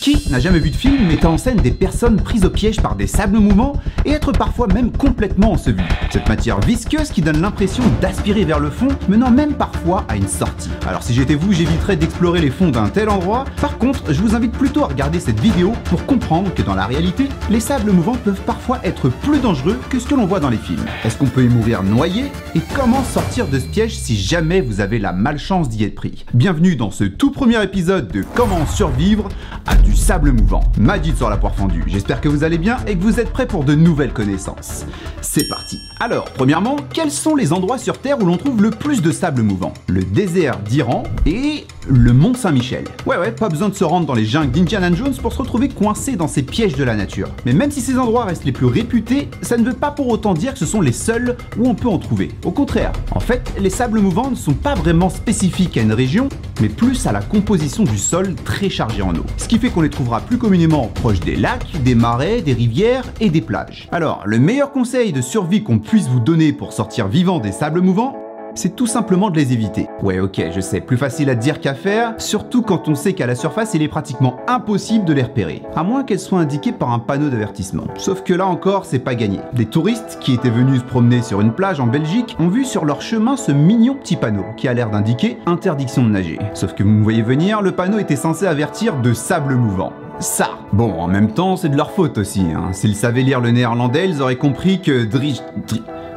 Qui n'a jamais vu de film mettant en scène des personnes prises au piège par des sables mouvants et être parfois même complètement ensevelies? Cette matière visqueuse qui donne l'impression d'aspirer vers le fond, menant même parfois à une sortie. Alors si j'étais vous, j'éviterais d'explorer les fonds d'un tel endroit. Par contre, je vous invite plutôt à regarder cette vidéo pour comprendre que dans la réalité, les sables mouvants peuvent parfois être plus dangereux que ce que l'on voit dans les films. Est-ce qu'on peut y mourir noyé? Et comment sortir de ce piège si jamais vous avez la malchance d'y être pris? Bienvenue dans ce tout premier épisode de Comment survivre à du sable mouvant. Majid sur la poire fendue, j'espère que vous allez bien et que vous êtes prêts pour de nouvelles connaissances. C'est parti. Alors, premièrement, quels sont les endroits sur Terre où l'on trouve le plus de sable mouvant? Le désert d'Iran et le Mont Saint-Michel. Ouais, pas besoin de se rendre dans les jungles d'Indiana Jones pour se retrouver coincé dans ces pièges de la nature. Mais même si ces endroits restent les plus réputés, ça ne veut pas pour autant dire que ce sont les seuls où on peut en trouver. Au contraire, en fait, les sables mouvants ne sont pas vraiment spécifiques à une région, mais plus à la composition du sol très chargé en eau. Ce qui fait qu'on les trouvera plus communément proches des lacs, des marais, des rivières et des plages. Alors, le meilleur conseil de survie qu'on puisse vous donner pour sortir vivant des sables mouvants, c'est tout simplement de les éviter. Ouais, ok, je sais, plus facile à dire qu'à faire, surtout quand on sait qu'à la surface, il est pratiquement impossible de les repérer, à moins qu'elles soient indiquées par un panneau d'avertissement. Sauf que là encore, c'est pas gagné. Des touristes qui étaient venus se promener sur une plage en Belgique ont vu sur leur chemin ce mignon petit panneau qui a l'air d'indiquer interdiction de nager. Sauf que vous me voyez venir, le panneau était censé avertir de sable mouvant. Ça. Bon, en même temps, c'est de leur faute aussi, hein. S'ils savaient lire le néerlandais, ils auraient compris que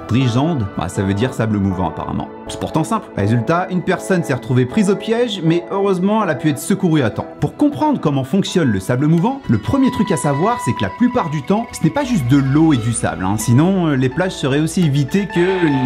Drijand, ça veut dire sable mouvant apparemment. C'est pourtant simple. Résultat, une personne s'est retrouvée prise au piège, mais heureusement, elle a pu être secourue à temps. Pour comprendre comment fonctionne le sable mouvant, le premier truc à savoir, c'est que la plupart du temps, ce n'est pas juste de l'eau et du sable, hein. Sinon, les plages seraient aussi évitées que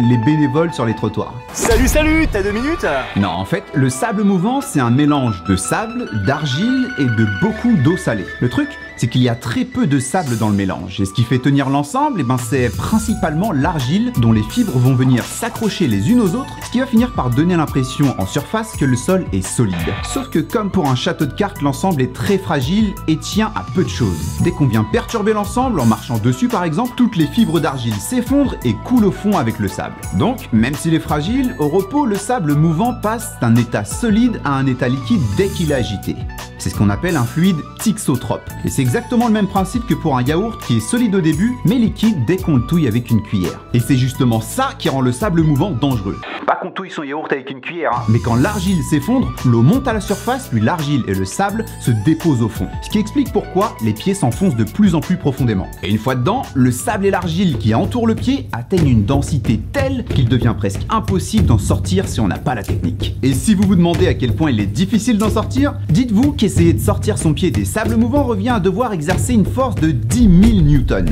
les bénévoles sur les trottoirs. Salut, t'as 2 minutes? Non, en fait, le sable mouvant, c'est un mélange de sable, d'argile et de beaucoup d'eau salée. Le truc, c'est qu'il y a très peu de sable dans le mélange. Et ce qui fait tenir l'ensemble, c'est principalement l'argile dont les fibres vont venir s'accrocher les unes aux autres, ce qui va finir par donner l'impression en surface que le sol est solide. Sauf que comme pour un château de cartes, l'ensemble est très fragile et tient à peu de choses. Dès qu'on vient perturber l'ensemble, en marchant dessus par exemple, toutes les fibres d'argile s'effondrent et coulent au fond avec le sable. Donc, même s'il est fragile, au repos, le sable mouvant passe d'un état solide à un état liquide dès qu'il est agité. C'est ce qu'on appelle un fluide thixotrope. Et c'est exactement le même principe que pour un yaourt qui est solide au début, mais liquide dès qu'on le touille avec une cuillère. Et c'est justement ça qui rend le sable mouvant dangereux. Pas qu'on touille son yaourt avec une cuillère, hein. Mais quand l'argile s'effondre, l'eau monte à la surface, puis l'argile et le sable se déposent au fond. Ce qui explique pourquoi les pieds s'enfoncent de plus en plus profondément. Et une fois dedans, le sable et l'argile qui entourent le pied atteignent une densité telle qu'il devient presque impossible d'en sortir si on n'a pas la technique. Et si vous vous demandez à quel point il est difficile d'en sortir, dites-vous qu'essayer de sortir son pied des sables mouvants revient à devoir exercer une force de 10 000 newtons.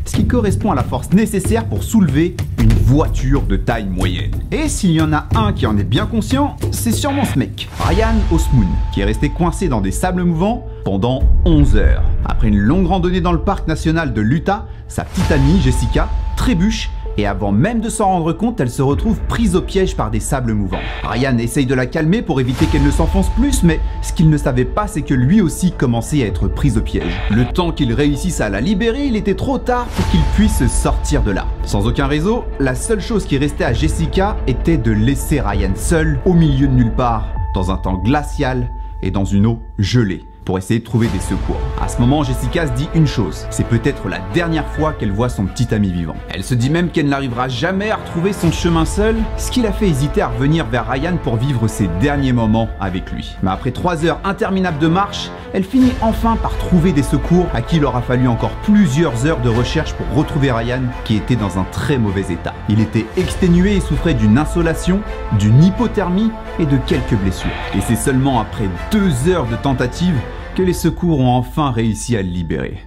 Ce qui correspond à la force nécessaire pour soulever une voiture de taille moyenne. Et s'il y en a un qui en est bien conscient, c'est sûrement ce mec, Ryan Osmoon, qui est resté coincé dans des sables mouvants pendant 11 heures. Après une longue randonnée dans le parc national de l'Utah, sa petite amie, Jessica, trébuche et avant même de s'en rendre compte, elle se retrouve prise au piège par des sables mouvants. Ryan essaye de la calmer pour éviter qu'elle ne s'enfonce plus, mais ce qu'il ne savait pas, c'est que lui aussi commençait à être pris au piège. Le temps qu'il réussisse à la libérer, il était trop tard pour qu'il puisse sortir de là. Sans aucun réseau, la seule chose qui restait à Jessica était de laisser Ryan seul, au milieu de nulle part, dans un temps glacial et dans une eau gelée, pour essayer de trouver des secours. À ce moment, Jessica se dit une chose, c'est peut-être la dernière fois qu'elle voit son petit ami vivant. Elle se dit même qu'elle n'arrivera jamais à retrouver son chemin seule, ce qui la fait hésiter à revenir vers Ryan pour vivre ses derniers moments avec lui. Mais après 3 heures interminables de marche, elle finit enfin par trouver des secours à qui il aura fallu encore plusieurs heures de recherche pour retrouver Ryan, qui était dans un très mauvais état. Il était exténué et souffrait d'une insolation, d'une hypothermie et de quelques blessures. Et c'est seulement après 2 heures de tentatives que les secours ont enfin réussi à le libérer.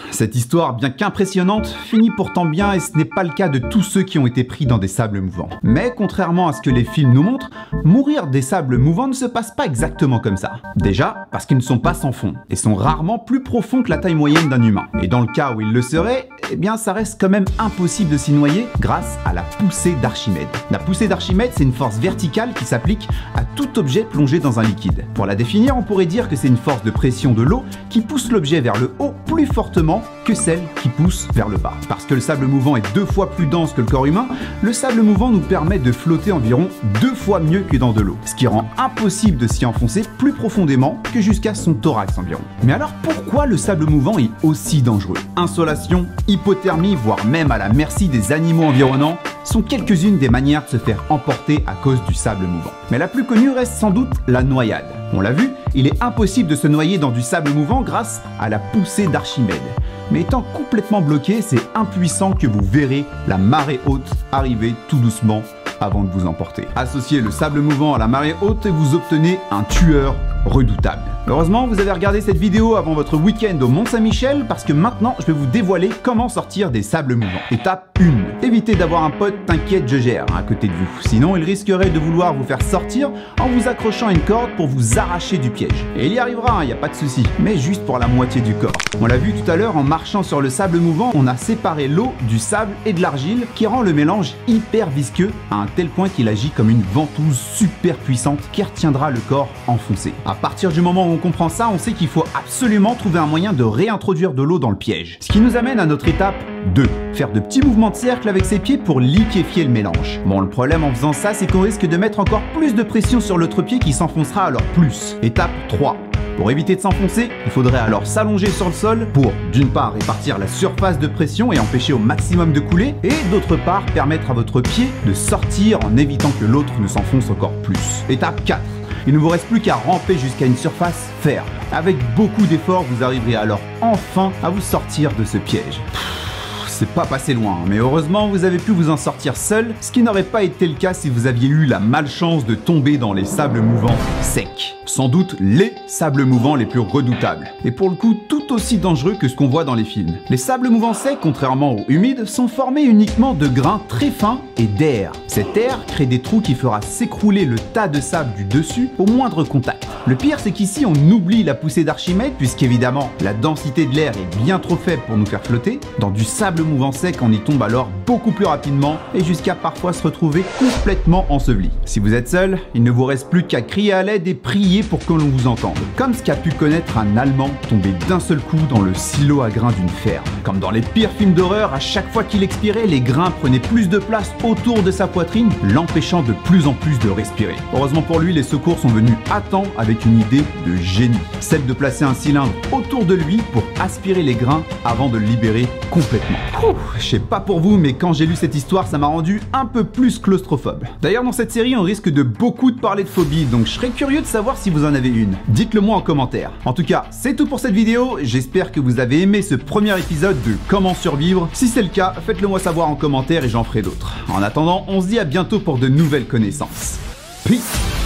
Cette histoire, bien qu'impressionnante, finit pourtant bien et ce n'est pas le cas de tous ceux qui ont été pris dans des sables mouvants. Mais contrairement à ce que les films nous montrent, mourir des sables mouvants ne se passe pas exactement comme ça. Déjà, parce qu'ils ne sont pas sans fond et sont rarement plus profonds que la taille moyenne d'un humain. Et dans le cas où ils le seraient, eh bien ça reste quand même impossible de s'y noyer grâce à la poussée d'Archimède. La poussée d'Archimède, c'est une force verticale qui s'applique à tout objet plongé dans un liquide. Pour la définir, on pourrait dire que c'est une force de pression de l'eau qui pousse l'objet vers le haut plus fortement que celle qui pousse vers le bas. Parce que le sable mouvant est 2 fois plus dense que le corps humain, le sable mouvant nous permet de flotter environ 2 fois mieux que dans de l'eau, ce qui rend impossible de s'y enfoncer plus profondément que jusqu'à son thorax environ. Mais alors pourquoi le sable mouvant est aussi dangereux? Insolation, hypothermie, voire même à la merci des animaux environnants sont quelques-unes des manières de se faire emporter à cause du sable mouvant. Mais la plus connue reste sans doute la noyade. On l'a vu, il est impossible de se noyer dans du sable mouvant grâce à la poussée d'Archimède. Mais étant complètement bloqué, c'est impuissant que vous verrez la marée haute arriver tout doucement avant de vous emporter. Associez le sable mouvant à la marée haute et vous obtenez un tueur redoutable. Heureusement, vous avez regardé cette vidéo avant votre week-end au Mont-Saint-Michel parce que maintenant, je vais vous dévoiler comment sortir des sables mouvants. Étape 1. Évitez d'avoir un pote t'inquiète je gère à côté de vous. Sinon, il risquerait de vouloir vous faire sortir en vous accrochant à une corde pour vous arracher du piège. Et il y arrivera, il n'y a pas de souci, mais juste pour la moitié du corps. On l'a vu tout à l'heure, en marchant sur le sable mouvant, on a séparé l'eau du sable et de l'argile qui rend le mélange hyper visqueux à un tel point qu'il agit comme une ventouse super puissante qui retiendra le corps enfoncé. À partir du moment où on comprend ça, on sait qu'il faut absolument trouver un moyen de réintroduire de l'eau dans le piège. Ce qui nous amène à notre étape 2. Faire de petits mouvements de cercle avec ses pieds pour liquéfier le mélange. Bon, le problème en faisant ça, c'est qu'on risque de mettre encore plus de pression sur l'autre pied qui s'enfoncera alors plus. Étape 3. Pour éviter de s'enfoncer, il faudrait alors s'allonger sur le sol pour, d'une part, répartir la surface de pression et empêcher au maximum de couler, et d'autre part, permettre à votre pied de sortir en évitant que l'autre ne s'enfonce encore plus. Étape 4. Il ne vous reste plus qu'à ramper jusqu'à une surface ferme. Avec beaucoup d'efforts, vous arriverez alors enfin à vous sortir de ce piège. C'est pas passé loin, mais heureusement vous avez pu vous en sortir seul, ce qui n'aurait pas été le cas si vous aviez eu la malchance de tomber dans les sables mouvants secs. Sans doute les sables mouvants les plus redoutables, et pour le coup tout aussi dangereux que ce qu'on voit dans les films. Les sables mouvants secs, contrairement aux humides, sont formés uniquement de grains très fins et d'air. Cet air crée des trous qui fera s'écrouler le tas de sable du dessus au moindre contact. Le pire, c'est qu'ici on oublie la poussée d'Archimède, puisqu'évidemment la densité de l'air est bien trop faible pour nous faire flotter. Dans du sable mouvant sec, on y tombe alors beaucoup plus rapidement et jusqu'à parfois se retrouver complètement enseveli. Si vous êtes seul, il ne vous reste plus qu'à crier à l'aide et prier pour que l'on vous entende. Comme ce qu'a pu connaître un Allemand tombé d'un seul coup dans le silo à grains d'une ferme. Comme dans les pires films d'horreur, à chaque fois qu'il expirait, les grains prenaient plus de place autour de sa poitrine, l'empêchant de plus en plus de respirer. Heureusement pour lui, les secours sont venus à temps avec une idée de génie. Celle de placer un cylindre autour de lui pour aspirer les grains avant de le libérer complètement. Je sais pas pour vous, mais quand j'ai lu cette histoire, ça m'a rendu un peu plus claustrophobe. D'ailleurs, dans cette série, on risque de beaucoup de parler de phobie, donc je serais curieux de savoir si vous en avez une. Dites-le moi en commentaire. En tout cas, c'est tout pour cette vidéo. J'espère que vous avez aimé ce premier épisode de Comment survivre. Si c'est le cas, faites-le moi savoir en commentaire et j'en ferai d'autres. En attendant, on se dit à bientôt pour de nouvelles connaissances. Peace!